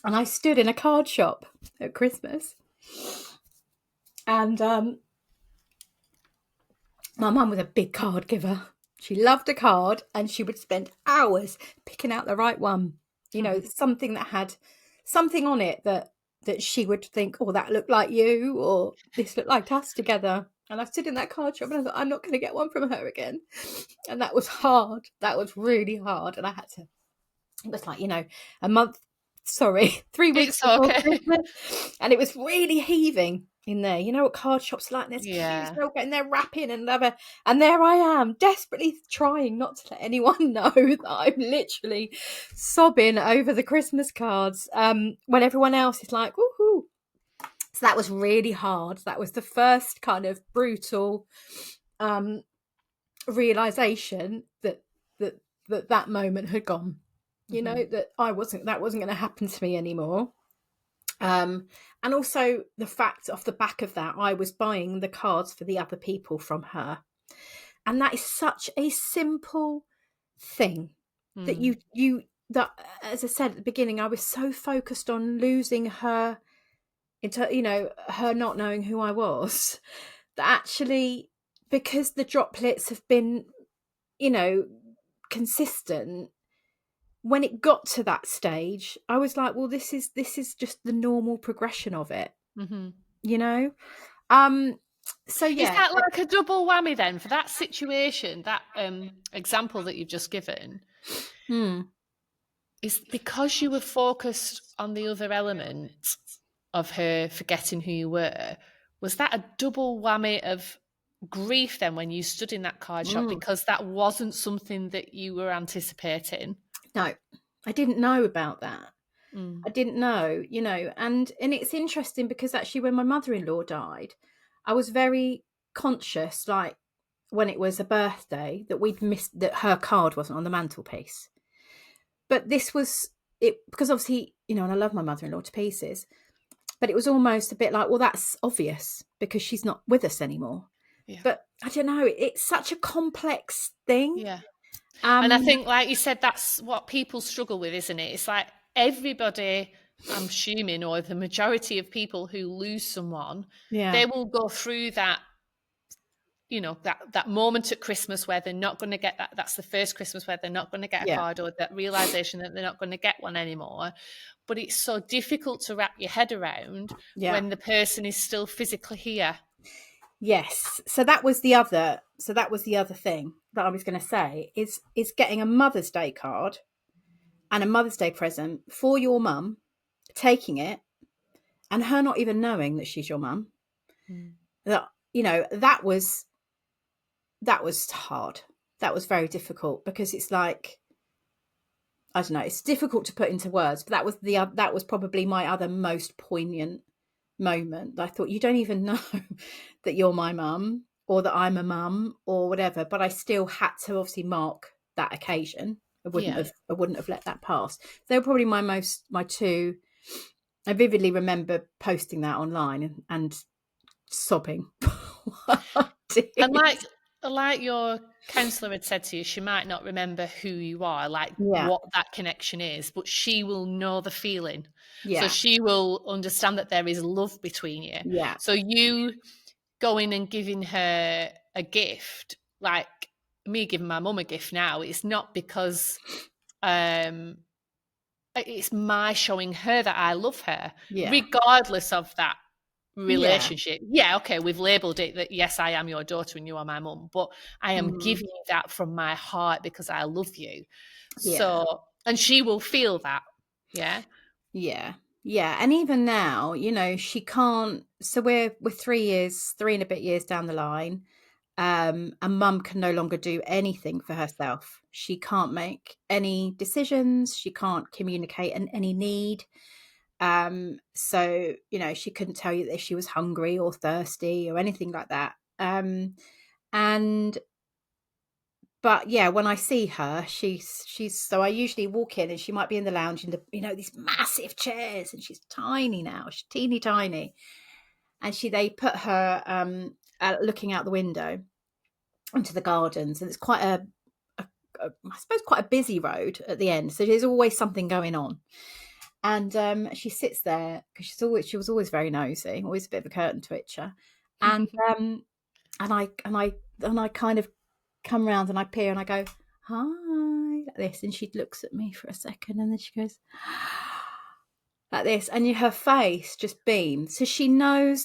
And I stood in a card shop at Christmas, and my mum was a big card giver. She loved a card, and she would spend hours picking out the right one. You know, something that had something on it that she would think, oh, that looked like you, or this looked like us together. And I stood in that card shop and I thought, I'm not going to get one from her again. And that was hard. That was really hard. And I had to, it was like, you know, a month, 3 weeks It's before okay. Christmas. And it was really heaving in there. You know what card shops like? There's queues, Yeah. they're all getting their wrapping and whatever. And there I am, desperately trying not to let anyone know that I'm literally sobbing over the Christmas cards, when everyone else is like, woohoo. So that was really hard. That was the first kind of brutal realization that moment had gone. You know, that wasn't going to happen to me anymore. And also the fact off the back of that, I was buying the cards for the other people from her. And that is such a simple thing that that, as I said at the beginning, I was so focused on losing her into, you know, her not knowing who I was, that actually, because the droplets have been, you know, consistent, when it got to that stage, I was like, well, this is just the normal progression of it, you know? So yeah. Is that like a double whammy then for that situation, that example that you've just given? Is because you were focused on the other element of her forgetting who you were, was that a double whammy of grief then when you stood in that card shop because that wasn't something that you were anticipating? No, I didn't know about that. I didn't know, you know, and it's interesting because actually when my mother-in-law died, I was very conscious, like when it was a birthday, that we'd missed, that her card wasn't on the mantelpiece. But this was it, because obviously, you know, and I love my mother-in-law to pieces, but it was almost a bit like, well, that's obvious because she's not with us anymore. Yeah. But I don't know, it's such a complex thing. Yeah. And I think, like you said, that's what people struggle with, isn't it? It's like everybody, I'm assuming, or the majority of people who lose someone, they will go through that, you know, that moment at Christmas where they're not going to get that. That's the first Christmas where they're not going to get a card, or that realization that they're not going to get one anymore. But it's so difficult to wrap your head around when the person is still physically here. Yes. So that was the other thing that I was going to say is getting a Mother's Day card and a Mother's Day present for your mum, taking it, and her not even knowing that she's your mum. That, you know, that was hard. That was very difficult because it's like, I don't know, it's difficult to put into words, but that was probably my other most poignant moment. I thought, you don't even know that you're my mum or that I'm a mum or whatever, but I still had to obviously mark that occasion. I wouldn't have let that pass. They were probably my two. I vividly remember posting that online and sobbing. And like your counsellor had said to you, she might not remember who you are, like what that connection is, but she will know the feeling. So she will understand that there is love between you. Yeah. So you going and giving her a gift, like me giving my mum a gift now, it's not because it's my showing her that I love her, regardless of that relationship. Okay, we've labeled it that yes, I am your daughter and you are my mum, but I am giving you that from my heart because I love you. So, and she will feel that. And even now, you know, she can't, so we're 3 and a bit years down the line, and mum can no longer do anything for herself. She can't make any decisions, she can't communicate any need. So, you know, she couldn't tell you if she was hungry or thirsty or anything like that. But yeah, when I see her, she's so I usually walk in and she might be in the lounge in the, you know, these massive chairs, and she's tiny now, she's teeny tiny, and they put her looking out the window into the gardens, and it's quite I suppose quite a busy road at the end, so there's always something going on. And she sits there because she was always very nosy, always a bit of a curtain twitcher. And I kind of come round and I peer and I go, hi, like this. And she looks at me for a second and then she goes like this. And her face just beamed. So she knows